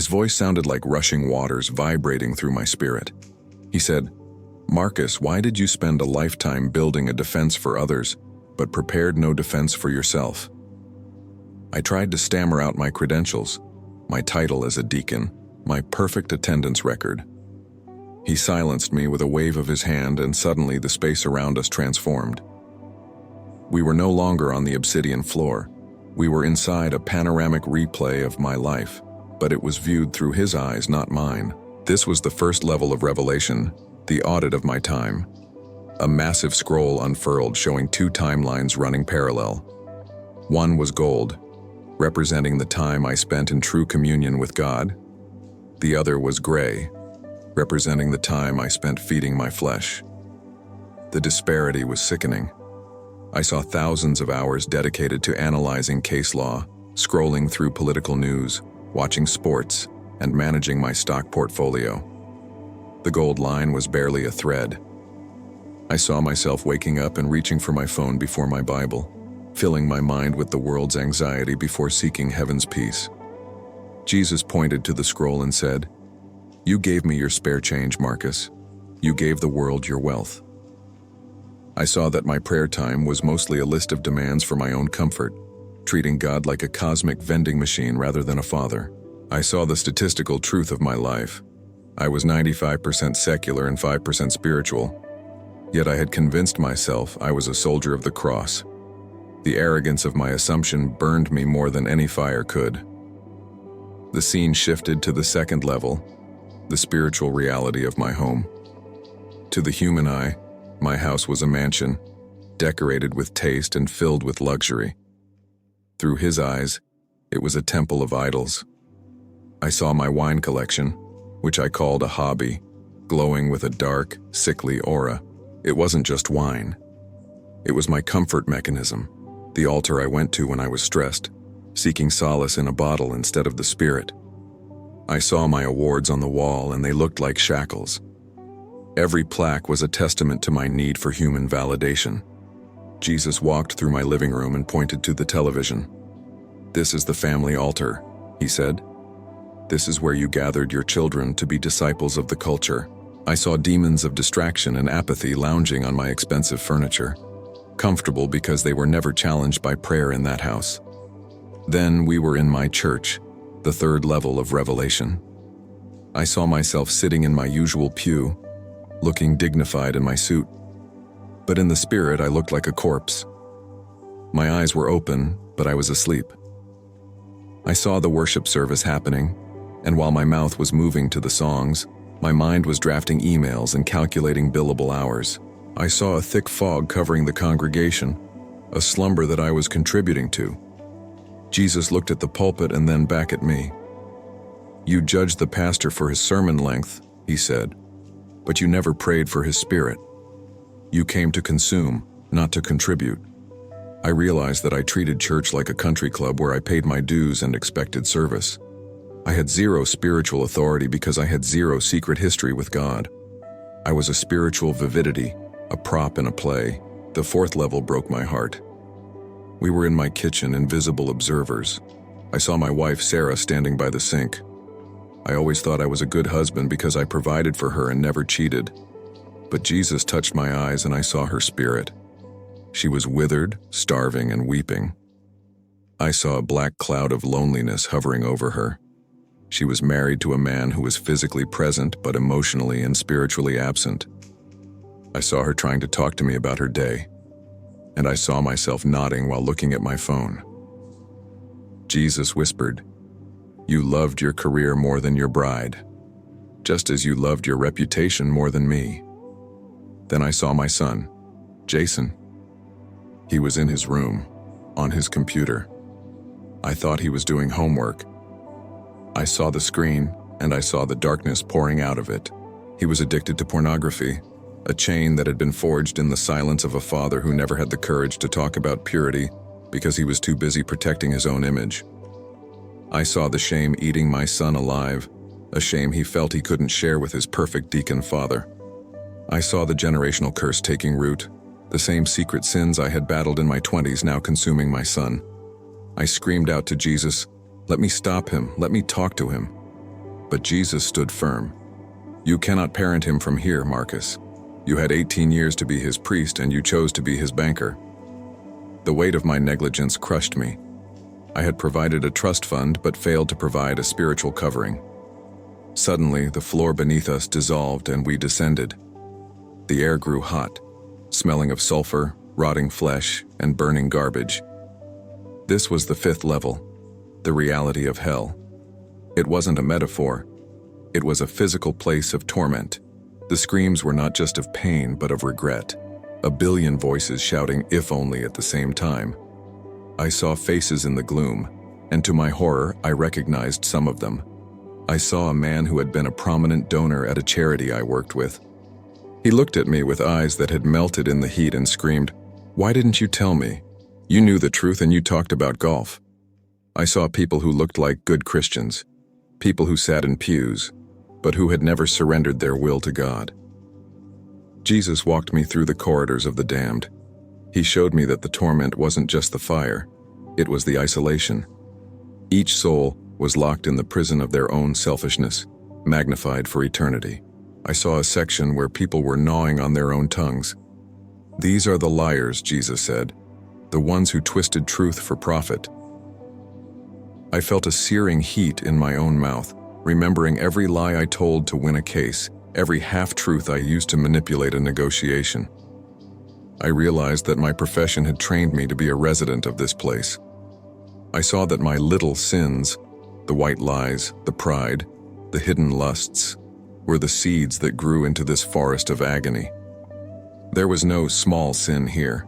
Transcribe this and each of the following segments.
His voice sounded like rushing waters vibrating through my spirit. He said, "Marcus, why did you spend a lifetime building a defense for others, but prepared no defense for yourself?" I tried to stammer out my credentials, my title as a deacon, my perfect attendance record. He silenced me with a wave of his hand, and suddenly the space around us transformed. We were no longer on the obsidian floor. We were inside a panoramic replay of my life, but it was viewed through his eyes, not mine. This was the first level of revelation, the audit of my time. A massive scroll unfurled showing two timelines running parallel. One was gold, representing the time I spent in true communion with God. The other was gray, representing the time I spent feeding my flesh. The disparity was sickening. I saw thousands of hours dedicated to analyzing case law, scrolling through political news, watching sports, and managing my stock portfolio. The gold line was barely a thread. I saw myself waking up and reaching for my phone before my Bible, filling my mind with the world's anxiety before seeking heaven's peace. Jesus pointed to the scroll and said, "You gave me your spare change, Marcus. You gave the world your wealth." I saw that my prayer time was mostly a list of demands for my own comfort, treating God like a cosmic vending machine rather than a father. I saw the statistical truth of my life. I was 95% secular and 5% spiritual, yet I had convinced myself I was a soldier of the cross. The arrogance of my assumption burned me more than any fire could. The scene shifted to the second level, the spiritual reality of my home. To the human eye, my house was a mansion, decorated with taste and filled with luxury. Through his eyes, it was a temple of idols. I saw my wine collection, which I called a hobby, glowing with a dark, sickly aura. It wasn't just wine. It was my comfort mechanism, the altar I went to when I was stressed, seeking solace in a bottle instead of the spirit. I saw my awards on the wall, and they looked like shackles. Every plaque was a testament to my need for human validation. Jesus walked through my living room and pointed to the television. "This is the family altar," he said. "This is where you gathered your children to be disciples of the culture." I saw demons of distraction and apathy lounging on my expensive furniture, comfortable because they were never challenged by prayer in that house. Then we were in my church, the third level of revelation. I saw myself sitting in my usual pew, looking dignified in my suit. But in the spirit, I looked like a corpse. My eyes were open, but I was asleep. I saw the worship service happening, and while my mouth was moving to the songs, my mind was drafting emails and calculating billable hours. I saw a thick fog covering the congregation, a slumber that I was contributing to. Jesus looked at the pulpit and then back at me. "You judged the pastor for his sermon length," he said, "but you never prayed for his spirit. You came to consume, not to contribute." I realized that I treated church like a country club where I paid my dues and expected service. I had zero spiritual authority because I had zero secret history with God. I was a spiritual vividity, a prop in a play. The fourth level broke my heart. We were in my kitchen, invisible observers. I saw my wife, Sarah, standing by the sink. I always thought I was a good husband because I provided for her and never cheated. But Jesus touched my eyes and I saw her spirit. She was withered, starving, and weeping. I saw a black cloud of loneliness hovering over her. She was married to a man who was physically present but emotionally and spiritually absent. I saw her trying to talk to me about her day, and I saw myself nodding while looking at my phone. Jesus whispered, "You loved your career more than your bride, just as you loved your reputation more than me." Then I saw my son, Jason. He was in his room, on his computer. I thought he was doing homework. I saw the screen, and I saw the darkness pouring out of it. He was addicted to pornography, a chain that had been forged in the silence of a father who never had the courage to talk about purity because he was too busy protecting his own image. I saw the shame eating my son alive, a shame he felt he couldn't share with his perfect deacon father. I saw the generational curse taking root, the same secret sins I had battled in my 20s now consuming my son. I screamed out to Jesus, "Let me stop him, let me talk to him." But Jesus stood firm. "You cannot parent him from here, Marcus. You had 18 years to be his priest and you chose to be his banker." The weight of my negligence crushed me. I had provided a trust fund but failed to provide a spiritual covering. Suddenly, the floor beneath us dissolved and we descended. The air grew hot, smelling of sulfur, rotting flesh, and burning garbage. This was the 5th level, the reality of hell. It wasn't a metaphor. It was a physical place of torment. The screams were not just of pain but of regret. A billion voices shouting "if only" at the same time. I saw faces in the gloom, and to my horror, I recognized some of them. I saw a man who had been a prominent donor at a charity I worked with. He looked at me with eyes that had melted in the heat and screamed, "Why didn't you tell me? You knew the truth and you talked about golf." I saw people who looked like good Christians, people who sat in pews, but who had never surrendered their will to God. Jesus walked me through the corridors of the damned. He showed me that the torment wasn't just the fire, it was the isolation. Each soul was locked in the prison of their own selfishness, magnified for eternity. I saw a section where people were gnawing on their own tongues. "These are the liars," Jesus said, "the ones who twisted truth for profit." I felt a searing heat in my own mouth, remembering every lie I told to win a case, every half-truth I used to manipulate a negotiation. I realized that my profession had trained me to be a resident of this place. I saw that my little sins, the white lies, the pride, the hidden lusts, were the seeds that grew into this forest of agony. There was no small sin here.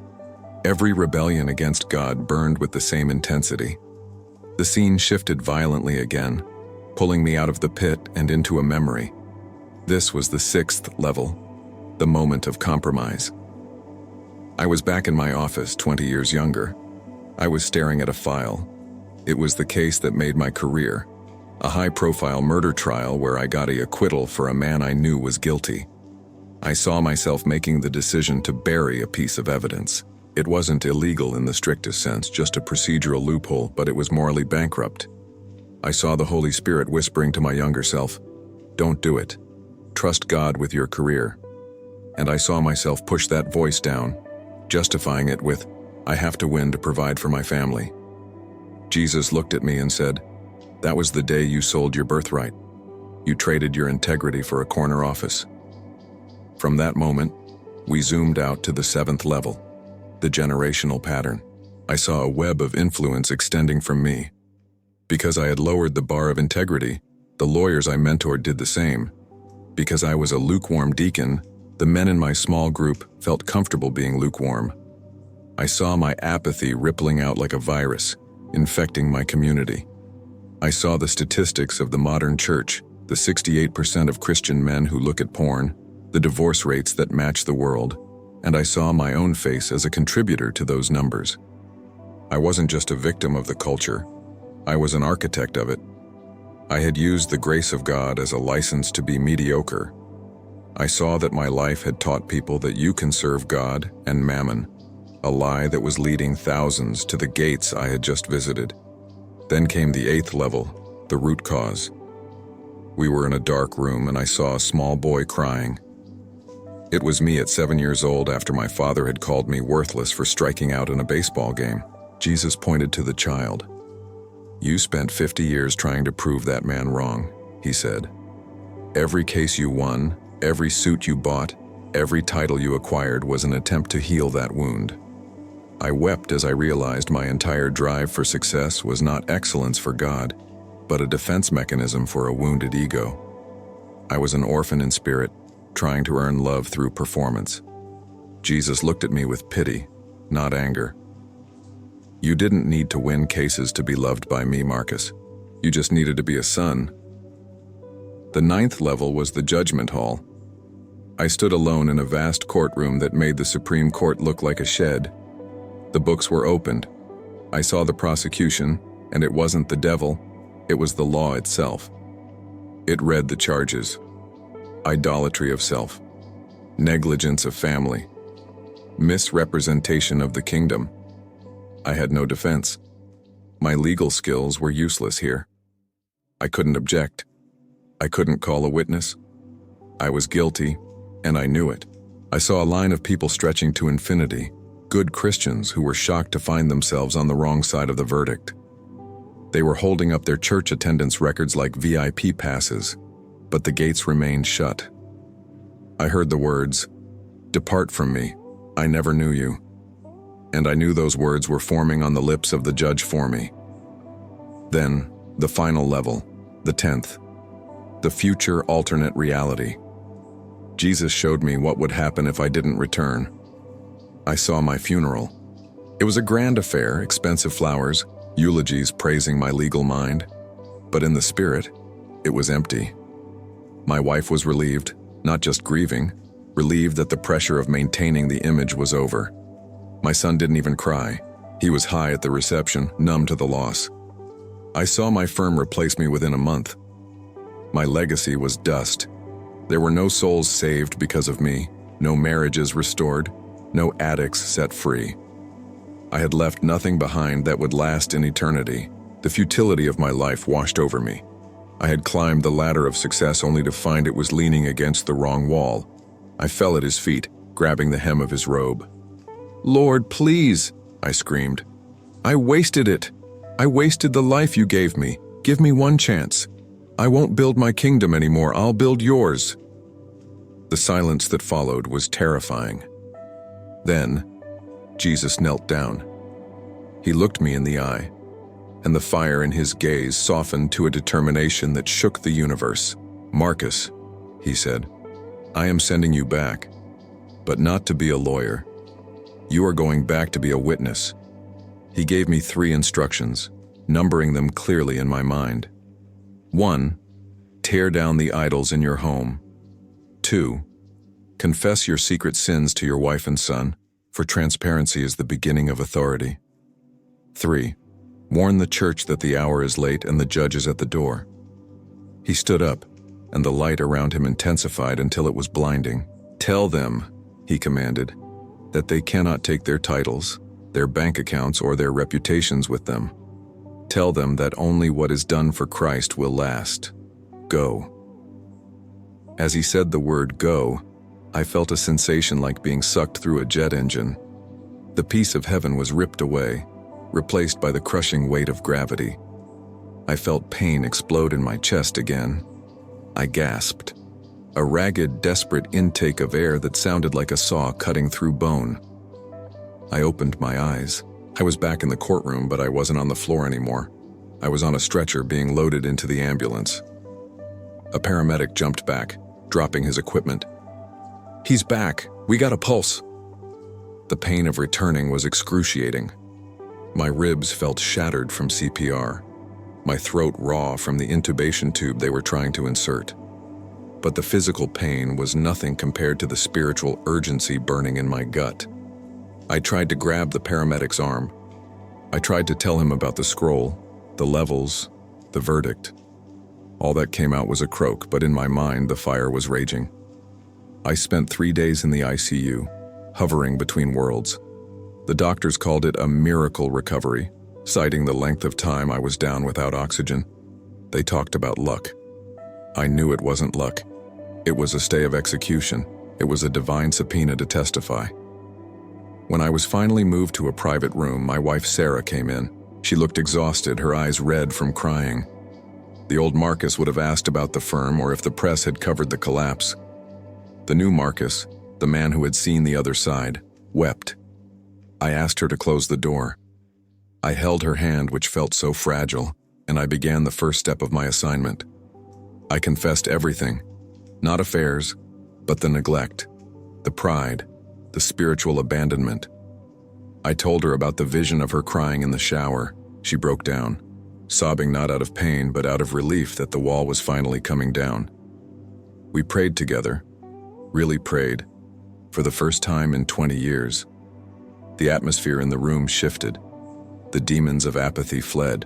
Every rebellion against God burned with the same intensity. The scene shifted violently again, pulling me out of the pit and into a memory. This was the 6th level, the moment of compromise. I was back in my office 20 years younger. I was staring at a file. It was the case that made my career, a high-profile murder trial where I got an acquittal for a man I knew was guilty. I saw myself making the decision to bury a piece of evidence. It wasn't illegal in the strictest sense, just a procedural loophole, but it was morally bankrupt. I saw the Holy Spirit whispering to my younger self, "Don't do it. Trust God with your career." And I saw myself push that voice down, justifying it with, "I have to win to provide for my family." Jesus looked at me and said, "That was the day you sold your birthright. You traded your integrity for a corner office." From that moment, we zoomed out to the 7th level, the generational pattern. I saw a web of influence extending from me. Because I had lowered the bar of integrity, the lawyers I mentored did the same. Because I was a lukewarm deacon, the men in my small group felt comfortable being lukewarm. I saw my apathy rippling out like a virus, infecting my community. I saw the statistics of the modern church, the 68% of Christian men who look at porn, the divorce rates that match the world, and I saw my own face as a contributor to those numbers. I wasn't just a victim of the culture, I was an architect of it. I had used the grace of God as a license to be mediocre. I saw that my life had taught people that you can serve God and mammon, a lie that was leading thousands to the gates I had just visited. Then came the 8th level, the root cause. We were in a dark room and I saw a small boy crying. It was me at 7 years old after my father had called me worthless for striking out in a baseball game. Jesus pointed to the child. "You spent 50 years trying to prove that man wrong," he said. "Every case you won, every suit you bought, every title you acquired was an attempt to heal that wound." I wept as I realized my entire drive for success was not excellence for God, but a defense mechanism for a wounded ego. I was an orphan in spirit, trying to earn love through performance. Jesus looked at me with pity, not anger. "You didn't need to win cases to be loved by me, Marcus. You just needed to be a son." The 9th level was the judgment hall. I stood alone in a vast courtroom that made the Supreme Court look like a shed. The books were opened. I saw the prosecution, and it wasn't the devil, it was the law itself. It read the charges: idolatry of self, negligence of family, misrepresentation of the kingdom. I had no defense. My legal skills were useless here. I couldn't object. I couldn't call a witness. I was guilty, and I knew it. I saw a line of people stretching to infinity, good Christians who were shocked to find themselves on the wrong side of the verdict. They were holding up their church attendance records like VIP passes, but the gates remained shut. I heard the words, "Depart from me, I never knew you." And I knew those words were forming on the lips of the judge for me. Then, the final level, the 10th, the future alternate reality. Jesus showed me what would happen if I didn't return. I saw my funeral. It was a grand affair, expensive flowers, eulogies praising my legal mind. But in the spirit, it was empty. My wife was relieved, not just grieving, relieved that the pressure of maintaining the image was over. My son didn't even cry. He was high at the reception, numb to the loss. I saw my firm replace me within a month. My legacy was dust. There were no souls saved because of me, no marriages restored, no addicts set free. I had left nothing behind that would last in eternity. The futility of my life washed over me. I had climbed the ladder of success only to find it was leaning against the wrong wall. I fell at his feet, grabbing the hem of his robe. "Lord, please," I screamed. "I wasted it. I wasted the life you gave me. Give me one chance. I won't build my kingdom anymore. I'll build yours." The silence that followed was terrifying. Then, Jesus knelt down. He looked me in the eye, and the fire in his gaze softened to a determination that shook the universe. "Marcus," he said, "I am sending you back, but not to be a lawyer. You are going back to be a witness." He gave me 3 instructions, numbering them clearly in my mind. 1. Tear down the idols in your home. 2. Confess your secret sins to your wife and son, for transparency is the beginning of authority. 3. Warn the church that the hour is late and the judge is at the door. He stood up, and the light around him intensified until it was blinding. "Tell them," he commanded, "that they cannot take their titles, their bank accounts, or their reputations with them. Tell them that only what is done for Christ will last. Go." As he said the word "go," I felt a sensation like being sucked through a jet engine. The peace of heaven was ripped away, replaced by the crushing weight of gravity. I felt pain explode in my chest again. I gasped. A ragged, desperate intake of air that sounded like a saw cutting through bone. I opened my eyes. I was back in the courtroom, but I wasn't on the floor anymore. I was on a stretcher being loaded into the ambulance. A paramedic jumped back, dropping his equipment. "He's back. We got a pulse." The pain of returning was excruciating. My ribs felt shattered from CPR, my throat raw from the intubation tube they were trying to insert. But the physical pain was nothing compared to the spiritual urgency burning in my gut. I tried to grab the paramedic's arm. I tried to tell him about the scroll, the levels, the verdict. All that came out was a croak, but in my mind the fire was raging. I spent 3 days in the ICU, hovering between worlds. The doctors called it a miracle recovery, citing the length of time I was down without oxygen. They talked about luck. I knew it wasn't luck. It was a stay of execution. It was a divine subpoena to testify. When I was finally moved to a private room, my wife Sarah came in. She looked exhausted, her eyes red from crying. The old Marcus would have asked about the firm or if the press had covered the collapse. The new Marcus, the man who had seen the other side, wept. I asked her to close the door. I held her hand, which felt so fragile, and I began the first step of my assignment. I confessed everything, not affairs, but the neglect, the pride, the spiritual abandonment. I told her about the vision of her crying in the shower. She broke down, sobbing not out of pain, but out of relief that the wall was finally coming down. We prayed together, really prayed, for the first time in 20 years. The atmosphere in the room shifted. The demons of apathy fled.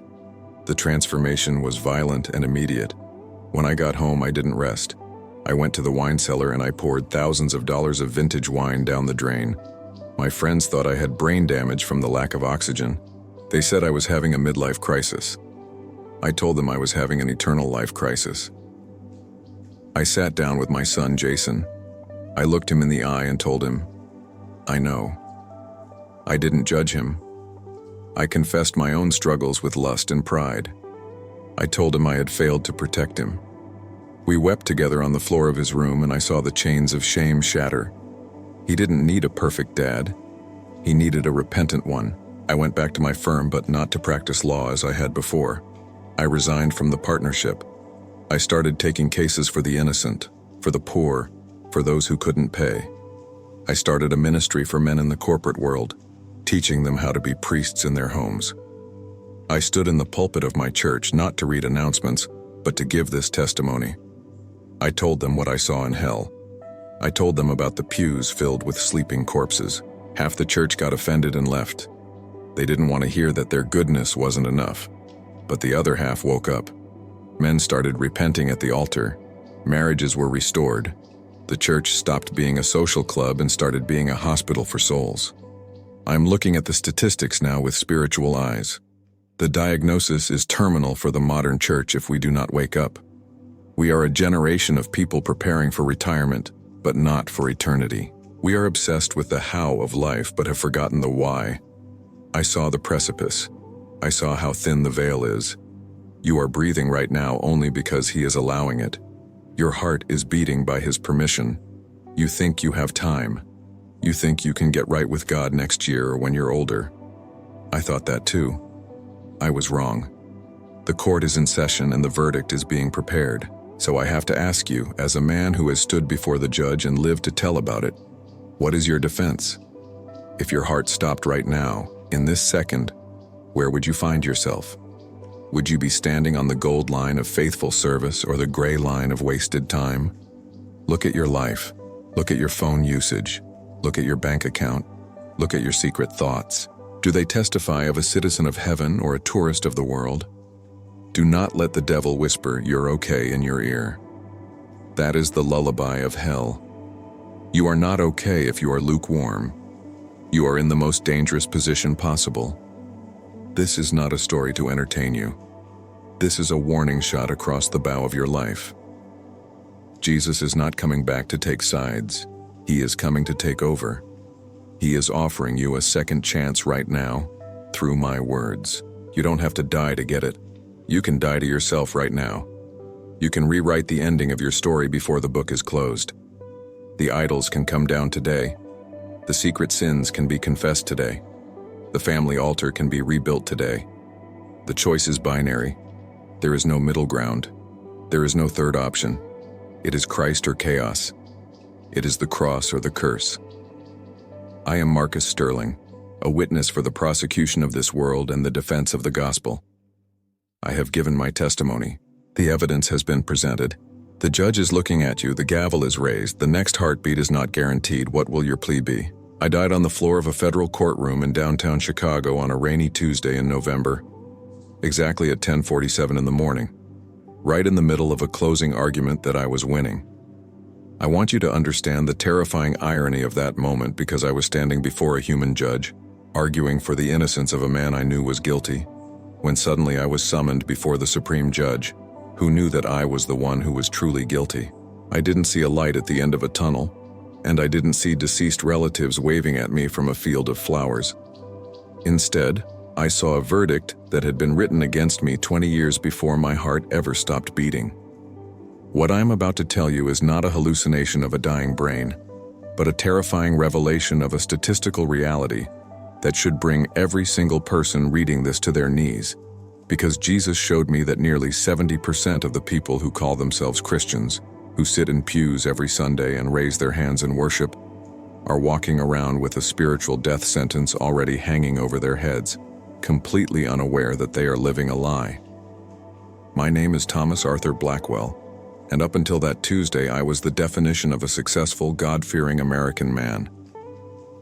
The transformation was violent and immediate. When I got home, I didn't rest. I went to the wine cellar and I poured thousands of dollars of vintage wine down the drain. My friends thought I had brain damage from the lack of oxygen. They said I was having a midlife crisis. I told them I was having an eternal life crisis. I sat down with my son, Jason. I looked him in the eye and told him, I know. I didn't judge him. I confessed my own struggles with lust and pride. I told him I had failed to protect him. We wept together on the floor of his room, and I saw the chains of shame shatter. He didn't need a perfect dad. He needed a repentant one. I went back to my firm, but not to practice law as I had before. I resigned from the partnership. I started taking cases for the innocent, for the poor, for those who couldn't pay. I started a ministry for men in the corporate world, teaching them how to be priests in their homes. I stood in the pulpit of my church not to read announcements, but to give this testimony. I told them what I saw in hell. I told them about the pews filled with sleeping corpses. Half the church got offended and left. They didn't want to hear that their goodness wasn't enough. But the other half woke up. Men started repenting at the altar. Marriages were restored. The church stopped being a social club and started being a hospital for souls. I'm looking at the statistics now with spiritual eyes. The diagnosis is terminal for the modern church if we do not wake up. We are a generation of people preparing for retirement, but not for eternity. We are obsessed with the how of life, but have forgotten the why. I saw the precipice. I saw how thin the veil is. You are breathing right now only because He is allowing it. Your heart is beating by His permission. You think you have time. You think you can get right with God next year or when you're older. I thought that too. I was wrong. The court is in session and the verdict is being prepared. So I have to ask you, as a man who has stood before the judge and lived to tell about it, what is your defense? If your heart stopped right now, in this second, where would you find yourself? Would you be standing on the gold line of faithful service or the gray line of wasted time? Look at your life. Look at your phone usage. Look at your bank account. Look at your secret thoughts. Do they testify of a citizen of heaven or a tourist of the world? Do not let the devil whisper, "You're okay," in your ear. That is the lullaby of hell. You are not okay if you are lukewarm. You are in the most dangerous position possible. This is not a story to entertain you. This is a warning shot across the bow of your life. Jesus is not coming back to take sides. He is coming to take over. He is offering you a second chance right now, through my words. You don't have to die to get it. You can die to yourself right now. You can rewrite the ending of your story before the book is closed. The idols can come down today. The secret sins can be confessed today. The family altar can be rebuilt today. The choice is binary. There is no middle ground. There is no third option. It is Christ or chaos. It is the cross or the curse. I am Marcus Sterling, a witness for the prosecution of this world and the defense of the gospel. I have given my testimony. The evidence has been presented. The judge is looking at you, the gavel is raised, the next heartbeat is not guaranteed. What will your plea be? I died on the floor of a federal courtroom in downtown Chicago on a rainy Tuesday in November, exactly at 10:47 in the morning, right in the middle of a closing argument that I was winning. I want you to understand the terrifying irony of that moment because I was standing before a human judge, arguing for the innocence of a man I knew was guilty, when suddenly I was summoned before the Supreme Judge, who knew that I was the one who was truly guilty. I didn't see a light at the end of a tunnel, and I didn't see deceased relatives waving at me from a field of flowers. Instead, I saw a verdict that had been written against me 20 years before my heart ever stopped beating. What I'm about to tell you is not a hallucination of a dying brain, but a terrifying revelation of a statistical reality that should bring every single person reading this to their knees, because Jesus showed me that nearly 70% of the people who call themselves Christians, who sit in pews every Sunday and raise their hands in worship, are walking around with a spiritual death sentence already hanging over their heads, completely unaware that they are living a lie. My name is Thomas Arthur Blackwell, and up until that Tuesday I was the definition of a successful, God-fearing American man.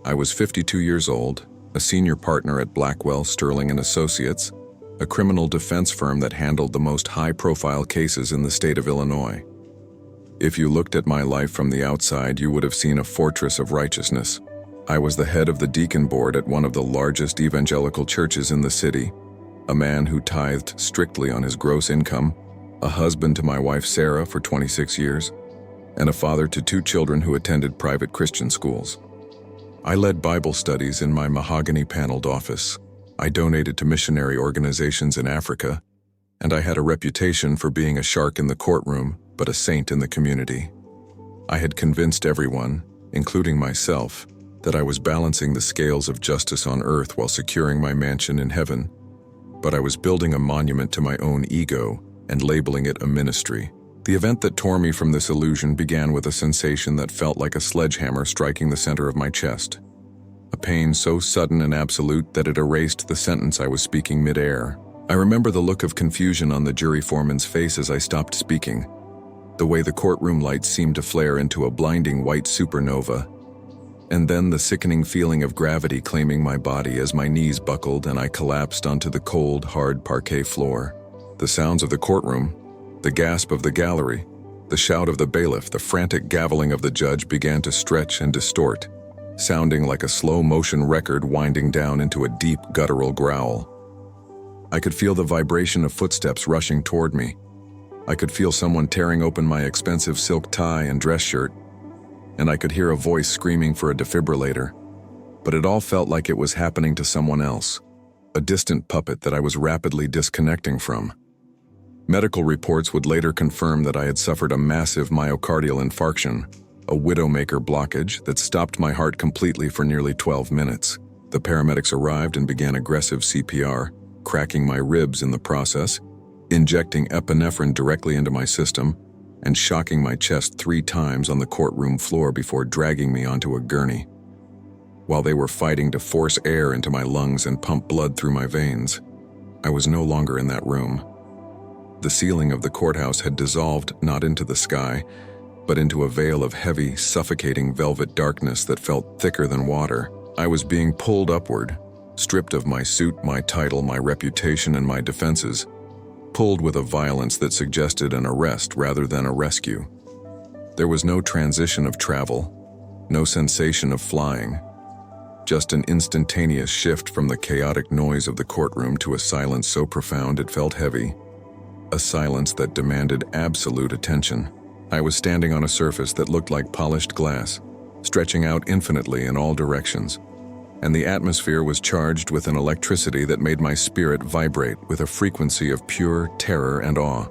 I was 52 years old, a senior partner at Blackwell, Sterling & Associates, a criminal defense firm that handled the most high-profile cases in the state of Illinois. If you looked at my life from the outside, you would have seen a fortress of righteousness. I was the head of the deacon board at one of the largest evangelical churches in the city, a man who tithed strictly on his gross income, a husband to my wife Sarah for 26 years, and a father to 2 children who attended private Christian schools. I led Bible studies in my mahogany-paneled office. I donated to missionary organizations in Africa, and I had a reputation for being a shark in the courtroom, but a saint in the community. I had convinced everyone, including myself, that I was balancing the scales of justice on earth while securing my mansion in heaven, but I was building a monument to my own ego and labeling it a ministry. The event that tore me from this illusion began with a sensation that felt like a sledgehammer striking the center of my chest. A pain so sudden and absolute that it erased the sentence I was speaking mid-air. I remember the look of confusion on the jury foreman's face as I stopped speaking, the way the courtroom lights seemed to flare into a blinding white supernova, and then the sickening feeling of gravity claiming my body as my knees buckled and I collapsed onto the cold, hard parquet floor. The sounds of the courtroom, the gasp of the gallery, the shout of the bailiff, the frantic gaveling of the judge began to stretch and distort, sounding like a slow-motion record winding down into a deep, guttural growl. I could feel the vibration of footsteps rushing toward me. I could feel someone tearing open my expensive silk tie and dress shirt, and I could hear a voice screaming for a defibrillator. But it all felt like it was happening to someone else, a distant puppet that I was rapidly disconnecting from. Medical reports would later confirm that I had suffered a massive myocardial infarction, a widowmaker blockage that stopped my heart completely for nearly 12 minutes. The paramedics arrived and began aggressive CPR, cracking my ribs in the process, injecting epinephrine directly into my system, and shocking my chest 3 times on the courtroom floor before dragging me onto a gurney. While they were fighting to force air into my lungs and pump blood through my veins, I was no longer in that room. The ceiling of the courthouse had dissolved not into the sky, but into a veil of heavy, suffocating velvet darkness that felt thicker than water. I was being pulled upward, stripped of my suit, my title, my reputation, and my defenses, pulled with a violence that suggested an arrest rather than a rescue. There was no transition of travel, no sensation of flying, just an instantaneous shift from the chaotic noise of the courtroom to a silence so profound it felt heavy, a silence that demanded absolute attention. I was standing on a surface that looked like polished glass, stretching out infinitely in all directions, and the atmosphere was charged with an electricity that made my spirit vibrate with a frequency of pure terror and awe.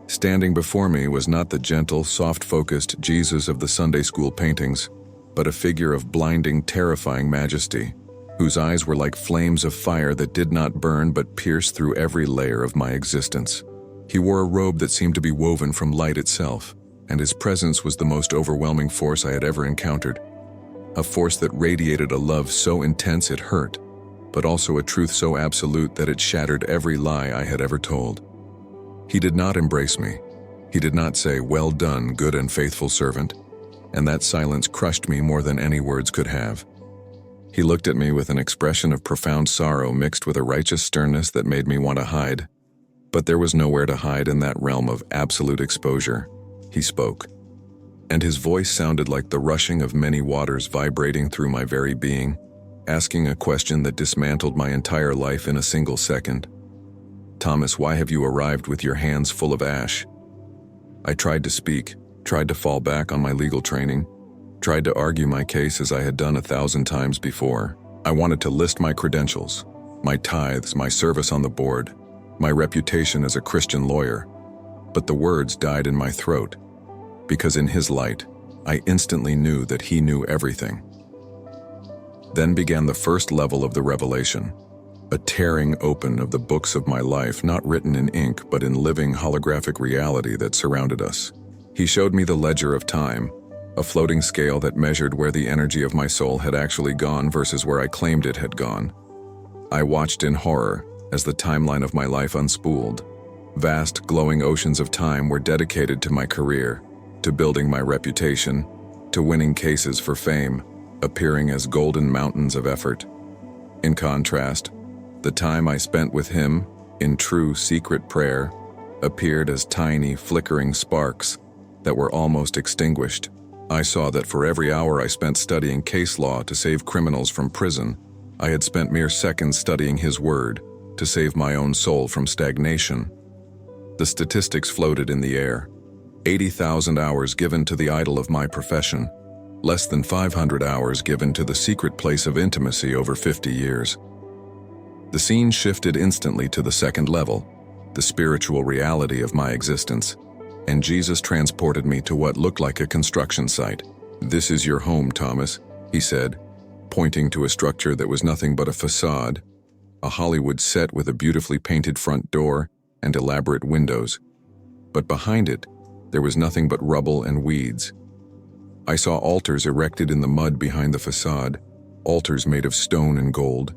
Standing before me was not the gentle, soft-focused Jesus of the Sunday school paintings, but a figure of blinding, terrifying majesty, whose eyes were like flames of fire that did not burn but pierced through every layer of my existence. He wore a robe that seemed to be woven from light itself, and his presence was the most overwhelming force I had ever encountered. A force that radiated a love so intense it hurt, but also a truth so absolute that it shattered every lie I had ever told. He did not embrace me. He did not say, "Well done, good and faithful servant," and that silence crushed me more than any words could have. He looked at me with an expression of profound sorrow mixed with a righteous sternness that made me want to hide. But there was nowhere to hide in that realm of absolute exposure. He spoke, and his voice sounded like the rushing of many waters vibrating through my very being, asking a question that dismantled my entire life in a single second. "Thomas, why have you arrived with your hands full of ash?" I tried to speak, tried to fall back on my legal training, tried to argue my case as I had done 1,000 times before. I wanted to list my credentials, my tithes, my service on the board, my reputation as a Christian lawyer, but the words died in my throat, because in his light, I instantly knew that he knew everything. Then began the first level of the revelation, a tearing open of the books of my life, not written in ink, but in living holographic reality that surrounded us. He showed me the ledger of time, a floating scale that measured where the energy of my soul had actually gone versus where I claimed it had gone. I watched in horror as the timeline of my life unspooled. Vast, glowing oceans of time were dedicated to my career, to building my reputation, to winning cases for fame, appearing as golden mountains of effort. In contrast, the time I spent with him, in true secret prayer, appeared as tiny, flickering sparks that were almost extinguished. I saw that for every hour I spent studying case law to save criminals from prison, I had spent mere seconds studying his word to save my own soul from stagnation. The statistics floated in the air. 80,000 hours given to the idol of my profession, less than 500 hours given to the secret place of intimacy over 50 years. The scene shifted instantly to the second level, the spiritual reality of my existence, and Jesus transported me to what looked like a construction site. "This is your home, Thomas," he said, pointing to a structure that was nothing but a facade, a Hollywood set with a beautifully painted front door and elaborate windows. But behind it, there was nothing but rubble and weeds. I saw altars erected in the mud behind the facade, altars made of stone and gold,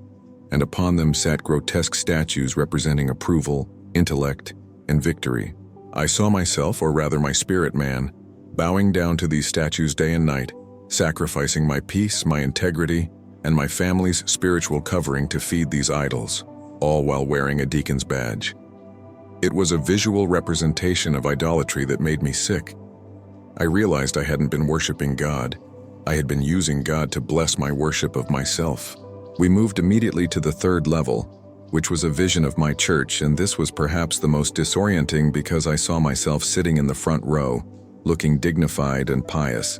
and upon them sat grotesque statues representing approval, intellect, and victory. I saw myself, or rather my spirit man, bowing down to these statues day and night, sacrificing my peace, my integrity, and my family's spiritual covering to feed these idols, all while wearing a deacon's badge. It was a visual representation of idolatry that made me sick. I realized I hadn't been worshiping God. I had been using God to bless my worship of myself. We moved immediately to the third level, which was a vision of my church, and this was perhaps the most disorienting because I saw myself sitting in the front row, looking dignified and pious.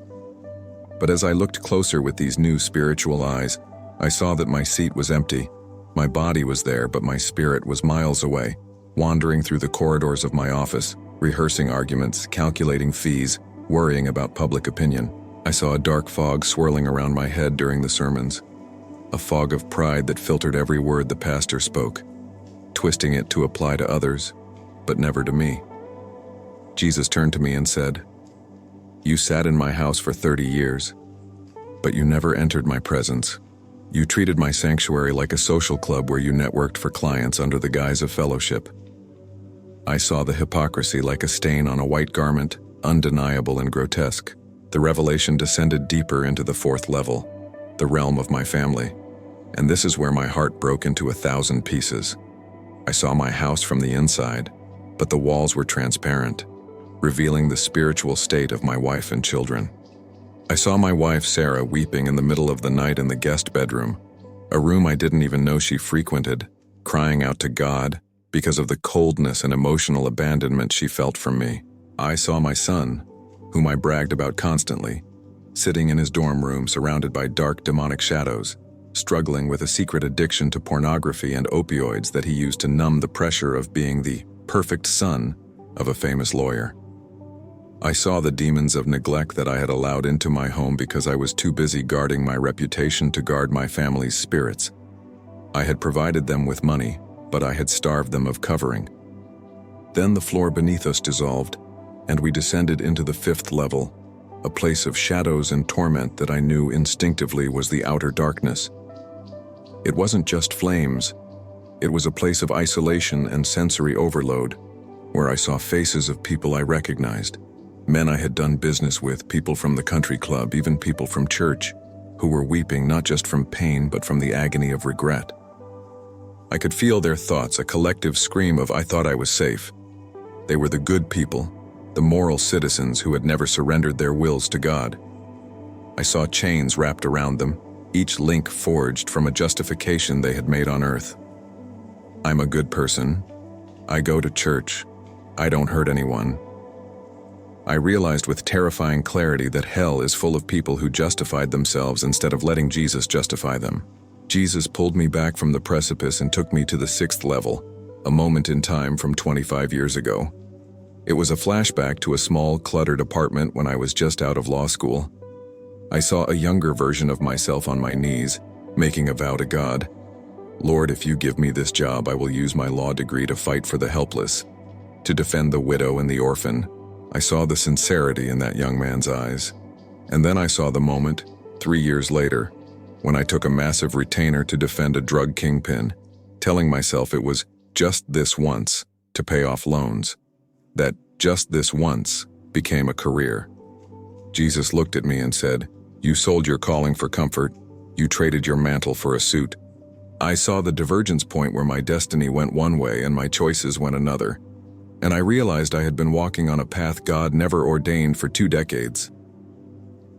But as I looked closer with these new spiritual eyes, I saw that my seat was empty. My body was there, but my spirit was miles away, wandering through the corridors of my office, rehearsing arguments, calculating fees, worrying about public opinion. I saw a dark fog swirling around my head during the sermons, a fog of pride that filtered every word the pastor spoke, twisting it to apply to others, but never to me. Jesus turned to me and said, "You sat in my house for 30 years, but you never entered my presence. You treated my sanctuary like a social club where you networked for clients under the guise of fellowship. I saw the hypocrisy like a stain on a white garment, undeniable and grotesque." The revelation descended deeper into the fourth level, the realm of my family, and this is where my heart broke into 1,000 pieces. I saw my house from the inside, but the walls were transparent, revealing the spiritual state of my wife and children. I saw my wife Sarah weeping in the middle of the night in the guest bedroom, a room I didn't even know she frequented, crying out to God because of the coldness and emotional abandonment she felt from me. I saw my son, whom I bragged about constantly, sitting in his dorm room surrounded by dark demonic shadows, struggling with a secret addiction to pornography and opioids that he used to numb the pressure of being the perfect son of a famous lawyer. I saw the demons of neglect that I had allowed into my home because I was too busy guarding my reputation to guard my family's spirits. I had provided them with money, but I had starved them of covering. Then the floor beneath us dissolved, and we descended into the fifth level, a place of shadows and torment that I knew instinctively was the outer darkness. It wasn't just flames. It was a place of isolation and sensory overload, where I saw faces of people I recognized, men I had done business with, people from the country club, even people from church, who were weeping not just from pain but from the agony of regret. I could feel their thoughts, a collective scream of "I thought I was safe." They were the good people, the moral citizens who had never surrendered their wills to God. I saw chains wrapped around them, each link forged from a justification they had made on earth. "I'm a good person. I go to church. I don't hurt anyone." I realized with terrifying clarity that hell is full of people who justified themselves instead of letting Jesus justify them. Jesus pulled me back from the precipice and took me to the sixth level, a moment in time from 25 years ago. It was a flashback to a small, cluttered apartment when I was just out of law school. I saw a younger version of myself on my knees, making a vow to God. "Lord, if you give me this job, I will use my law degree to fight for the helpless, to defend the widow and the orphan." I saw the sincerity in that young man's eyes. And then I saw the moment, 3 years later, when I took a massive retainer to defend a drug kingpin, telling myself it was just this once to pay off loans. That just this once became a career. Jesus looked at me and said, "You sold your calling for comfort. You traded your mantle for a suit." I saw the divergence point where my destiny went one way and my choices went another. And I realized I had been walking on a path God never ordained for 2 decades.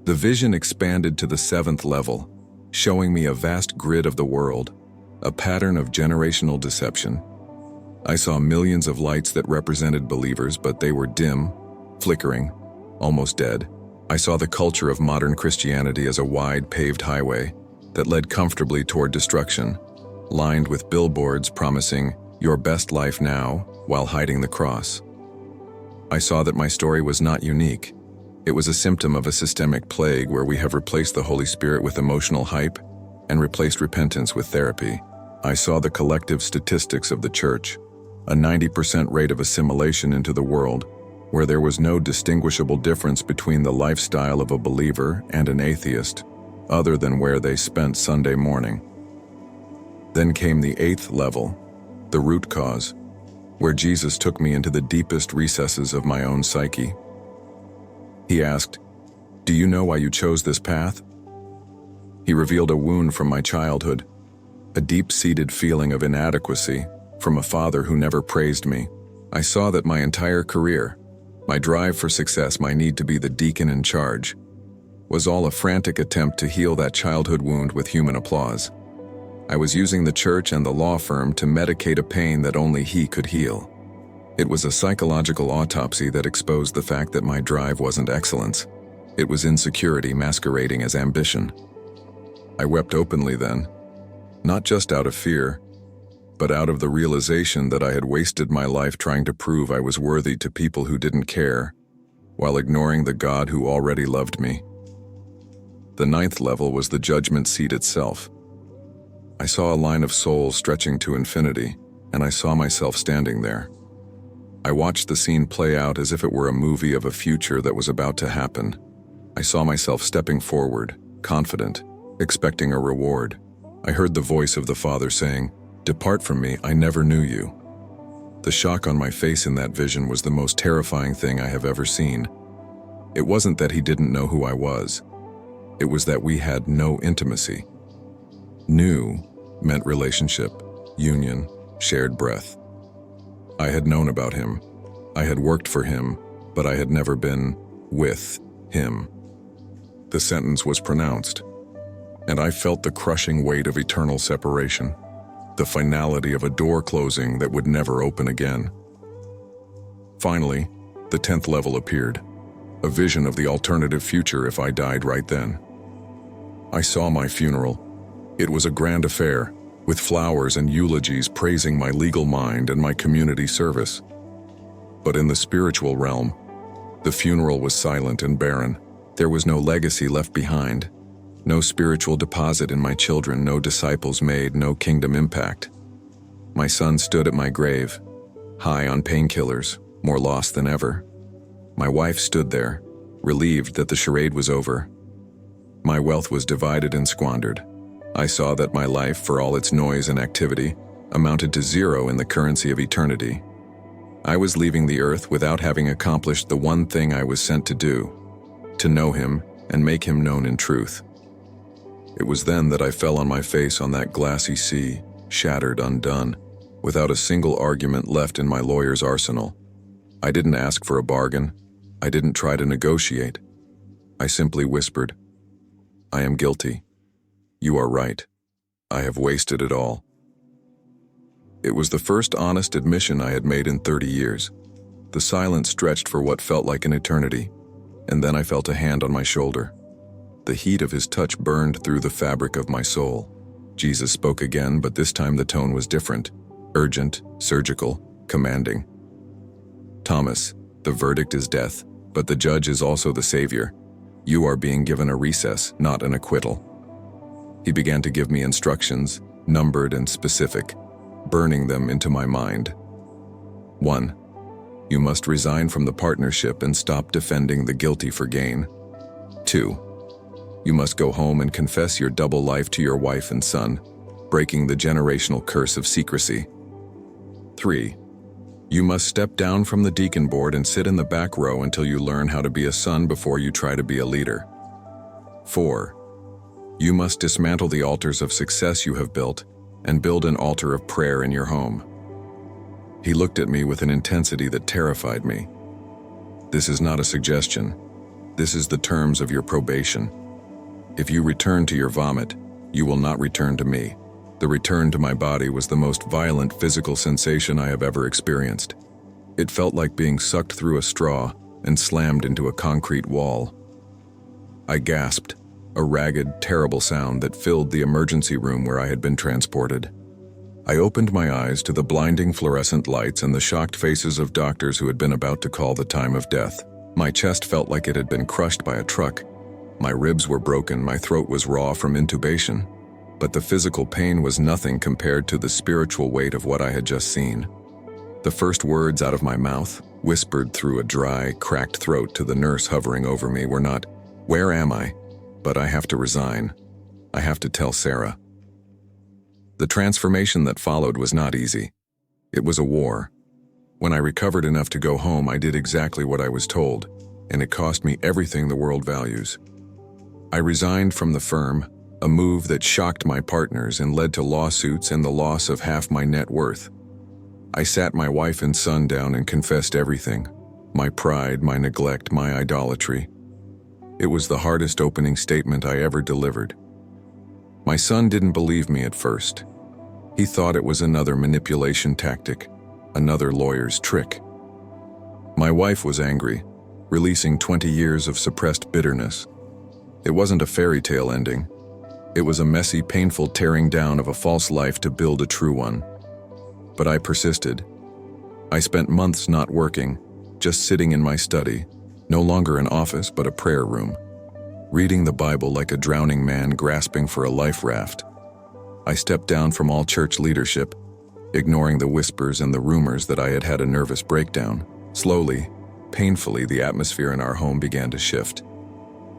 The vision expanded to the 7th level, showing me a vast grid of the world, a pattern of generational deception. I saw millions of lights that represented believers, but they were dim, flickering, almost dead. I saw the culture of modern Christianity as a wide, paved highway that led comfortably toward destruction, lined with billboards promising your best life now while hiding the cross. I saw that my story was not unique. It was a symptom of a systemic plague where we have replaced the Holy Spirit with emotional hype and replaced repentance with therapy. I saw the collective statistics of the church, a 90% rate of assimilation into the world, where there was no distinguishable difference between the lifestyle of a believer and an atheist, other than where they spent Sunday morning. Then came the 8th level, the root cause, where Jesus took me into the deepest recesses of my own psyche. He asked, "Do you know why you chose this path?" He revealed a wound from my childhood, a deep-seated feeling of inadequacy from a father who never praised me. I saw that my entire career, my drive for success, my need to be the deacon in charge, was all a frantic attempt to heal that childhood wound with human applause. I was using the church and the law firm to medicate a pain that only he could heal. It was a psychological autopsy that exposed the fact that my drive wasn't excellence. It was insecurity masquerading as ambition. I wept openly then, not just out of fear, but out of the realization that I had wasted my life trying to prove I was worthy to people who didn't care, while ignoring the God who already loved me. The 9th level was the judgment seat itself. I saw a line of souls stretching to infinity, and I saw myself standing there. I watched the scene play out as if it were a movie of a future that was about to happen. I saw myself stepping forward, confident, expecting a reward. I heard the voice of the Father saying, "Depart from me, I never knew you." The shock on my face in that vision was the most terrifying thing I have ever seen. It wasn't that he didn't know who I was. It was that we had no intimacy. New meant relationship, union, shared breath. I had known about him. I had worked for him, but I had never been with him. The sentence was pronounced, and I felt the crushing weight of eternal separation, the finality of a door closing that would never open again. Finally, the 10th level appeared, a vision of the alternative future if I died right then. I saw my funeral. It was a grand affair, with flowers and eulogies praising my legal mind and my community service. But in the spiritual realm, the funeral was silent and barren. There was no legacy left behind, no spiritual deposit in my children, no disciples made, no kingdom impact. My son stood at my grave, high on painkillers, more lost than ever. My wife stood there, relieved that the charade was over. My wealth was divided and squandered. I saw that my life, for all its noise and activity, amounted to zero in the currency of eternity. I was leaving the earth without having accomplished the one thing I was sent to do, to know him and make him known in truth. It was then that I fell on my face on that glassy sea, shattered, undone, without a single argument left in my lawyer's arsenal. I didn't ask for a bargain. I didn't try to negotiate. I simply whispered, "I am guilty. You are right. I have wasted it all." It was the first honest admission I had made in 30 years. The silence stretched for what felt like an eternity, and then I felt a hand on my shoulder. The heat of his touch burned through the fabric of my soul. Jesus spoke again, but this time the tone was different, urgent, surgical, commanding. "Thomas, the verdict is death, but the judge is also the Savior. You are being given a recess, not an acquittal." He began to give me instructions, numbered and specific, burning them into my mind. 1. You must resign from the partnership and stop defending the guilty for gain. 2. You must go home and confess your double life to your wife and son, breaking the generational curse of secrecy. 3. You must step down from the deacon board and sit in the back row until you learn how to be a son before you try to be a leader. 4. You must dismantle the altars of success you have built and build an altar of prayer in your home. He looked at me with an intensity that terrified me. This is not a suggestion. This is the terms of your probation. If you return to your vomit, you will not return to me. The return to my body was the most violent physical sensation I have ever experienced. It felt like being sucked through a straw, and slammed into a concrete wall. I gasped, a ragged, terrible sound that filled the emergency room where I had been transported. I opened my eyes to the blinding fluorescent lights and the shocked faces of doctors who had been about to call the time of death. My chest felt like it had been crushed by a truck. My ribs were broken, my throat was raw from intubation. But the physical pain was nothing compared to the spiritual weight of what I had just seen. The first words out of my mouth, whispered through a dry, cracked throat to the nurse hovering over me, were not, "Where am I?" but "I have to resign. I have to tell Sarah." The transformation that followed was not easy. It was a war. When I recovered enough to go home, I did exactly what I was told, and it cost me everything the world values. I resigned from the firm, a move that shocked my partners and led to lawsuits and the loss of half my net worth. I sat my wife and son down and confessed everything, my pride, my neglect, my idolatry. It was the hardest opening statement I ever delivered. My son didn't believe me at first. He thought it was another manipulation tactic, another lawyer's trick. My wife was angry, releasing 20 years of suppressed bitterness. It wasn't a fairy tale ending. It was a messy, painful tearing down of a false life to build a true one. But I persisted. I spent months not working, just sitting in my study, no longer an office but a prayer room, reading the Bible like a drowning man grasping for a life raft. I stepped down from all church leadership, ignoring the whispers and the rumors that I had had a nervous breakdown. Slowly, painfully, the atmosphere in our home began to shift.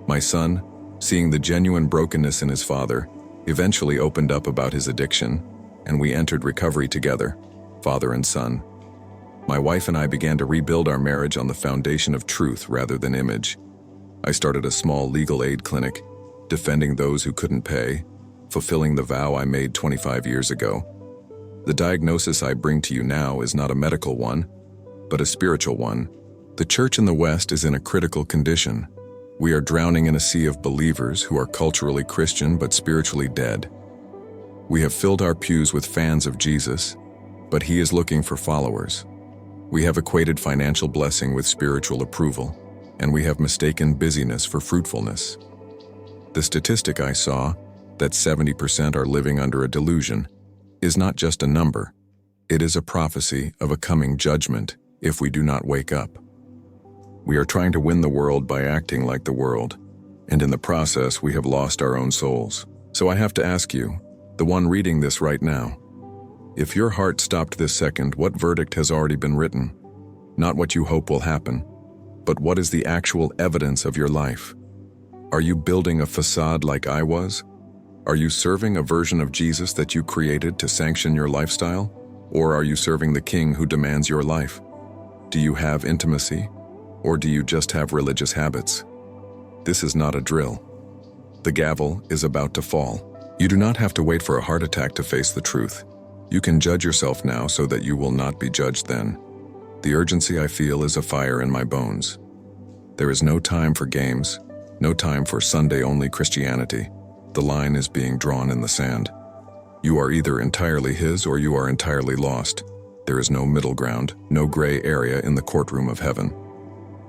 My son, seeing the genuine brokenness in his father, eventually opened up about his addiction, and we entered recovery together, father and son. My wife and I began to rebuild our marriage on the foundation of truth rather than image. I started a small legal aid clinic, defending those who couldn't pay, fulfilling the vow I made 25 years ago. The diagnosis I bring to you now is not a medical one, but a spiritual one. The church in the West is in a critical condition. We are drowning in a sea of believers who are culturally Christian but spiritually dead. We have filled our pews with fans of Jesus, but he is looking for followers. We have equated financial blessing with spiritual approval, and we have mistaken busyness for fruitfulness. The statistic I saw, that 70% are living under a delusion, is not just a number. It is a prophecy of a coming judgment if we do not wake up. We are trying to win the world by acting like the world, and in the process we have lost our own souls. So I have to ask you, the one reading this right now, if your heart stopped this second, what verdict has already been written? Not what you hope will happen, but what is the actual evidence of your life? Are you building a facade like I was? Are you serving a version of Jesus that you created to sanction your lifestyle? Or are you serving the King who demands your life? Do you have intimacy? Or do you just have religious habits? This is not a drill. The gavel is about to fall. You do not have to wait for a heart attack to face the truth. You can judge yourself now so that you will not be judged then. The urgency I feel is a fire in my bones. There is no time for games, no time for Sunday-only Christianity. The line is being drawn in the sand. You are either entirely his or you are entirely lost. There is no middle ground, no gray area in the courtroom of heaven.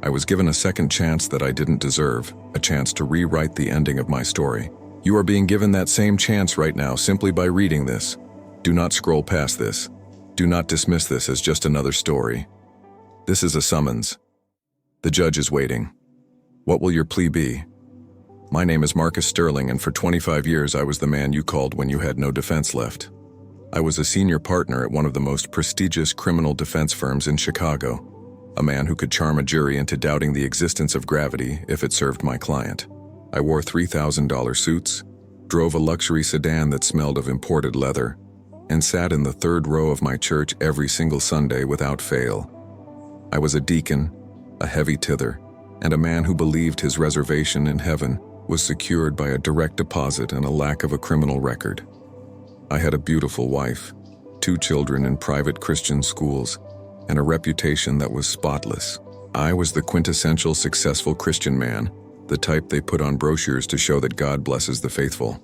I was given a second chance that I didn't deserve, a chance to rewrite the ending of my story. You are being given that same chance right now simply by reading this. Do not scroll past this. Do not dismiss this as just another story. This is a summons. The judge is waiting. What will your plea be? My name is Marcus Sterling, and for 25 years I was the man you called when you had no defense left. I was a senior partner at one of the most prestigious criminal defense firms in Chicago, a man who could charm a jury into doubting the existence of gravity if it served my client. I wore $3,000 suits, drove a luxury sedan that smelled of imported leather, and sat in the third row of my church every single Sunday without fail. I was a deacon, a heavy tither, and a man who believed his reservation in heaven was secured by a direct deposit and a lack of a criminal record. I had a beautiful wife, 2 children in private Christian schools, and a reputation that was spotless. I was the quintessential successful Christian man, the type they put on brochures to show that God blesses the faithful.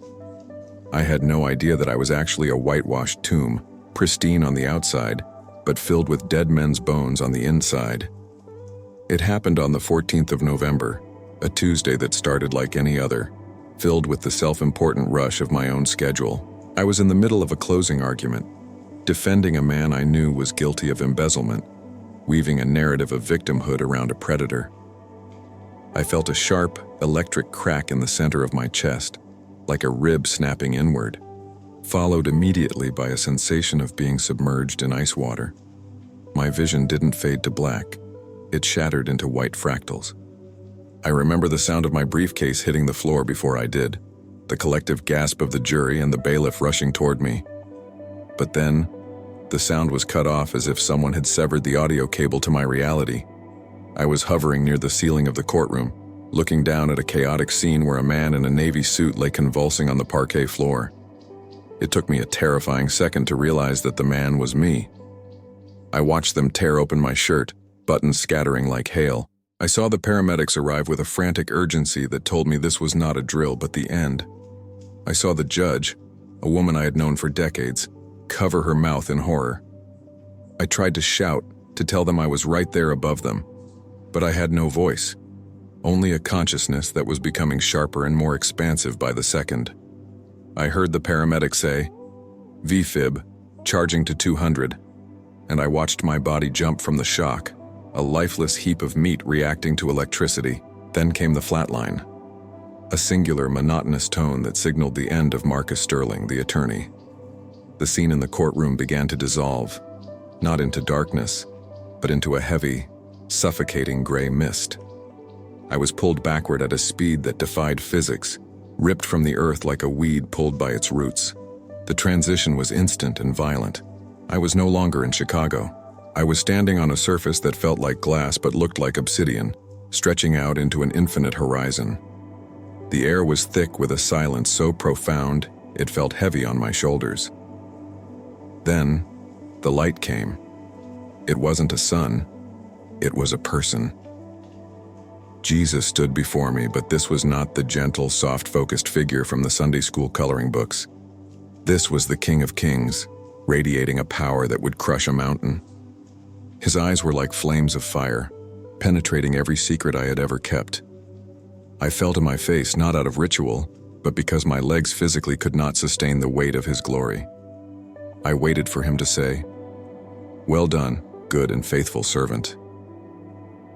I had no idea that I was actually a whitewashed tomb, pristine on the outside, but filled with dead men's bones on the inside. It happened on the 14th of November, a Tuesday that started like any other, filled with the self-important rush of my own schedule. I was in the middle of a closing argument, defending a man I knew was guilty of embezzlement, weaving a narrative of victimhood around a predator. I felt a sharp, electric crack in the center of my chest, like a rib snapping inward, followed immediately by a sensation of being submerged in ice water. My vision didn't fade to black. It shattered into white fractals. I remember the sound of my briefcase hitting the floor before I did, the collective gasp of the jury and the bailiff rushing toward me. But then, the sound was cut off as if someone had severed the audio cable to my reality. I was hovering near the ceiling of the courtroom, looking down at a chaotic scene where a man in a navy suit lay convulsing on the parquet floor. It took me a terrifying second to realize that the man was me. I watched them tear open my shirt, buttons scattering like hail. I saw the paramedics arrive with a frantic urgency that told me this was not a drill but the end. I saw the judge, a woman I had known for decades, cover her mouth in horror. I tried to shout, to tell them I was right there above them, but I had no voice, only a consciousness that was becoming sharper and more expansive by the second. I heard the paramedic say, "VFib, charging to 200, and I watched my body jump from the shock, a lifeless heap of meat reacting to electricity. Then came the flatline, a singular, monotonous tone that signaled the end of Marcus Sterling, the attorney. The scene in the courtroom began to dissolve, not into darkness, but into a heavy, suffocating gray mist. I was pulled backward at a speed that defied physics, ripped from the earth like a weed pulled by its roots. The transition was instant and violent. I was no longer in Chicago. I was standing on a surface that felt like glass but looked like obsidian, stretching out into an infinite horizon. The air was thick with a silence so profound it felt heavy on my shoulders. Then, the light came. It wasn't a sun, it was a person. Jesus stood before me, but this was not the gentle, soft-focused figure from the Sunday school coloring books. This was the King of Kings, radiating a power that would crush a mountain. His eyes were like flames of fire, penetrating every secret I had ever kept. I fell to my face not out of ritual, but because my legs physically could not sustain the weight of his glory. I waited for him to say, "Well done, good and faithful servant."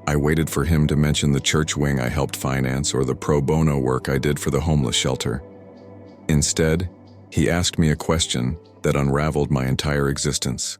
I waited for him to mention the church wing I helped finance or the pro bono work I did for the homeless shelter. Instead, he asked me a question that unraveled my entire existence.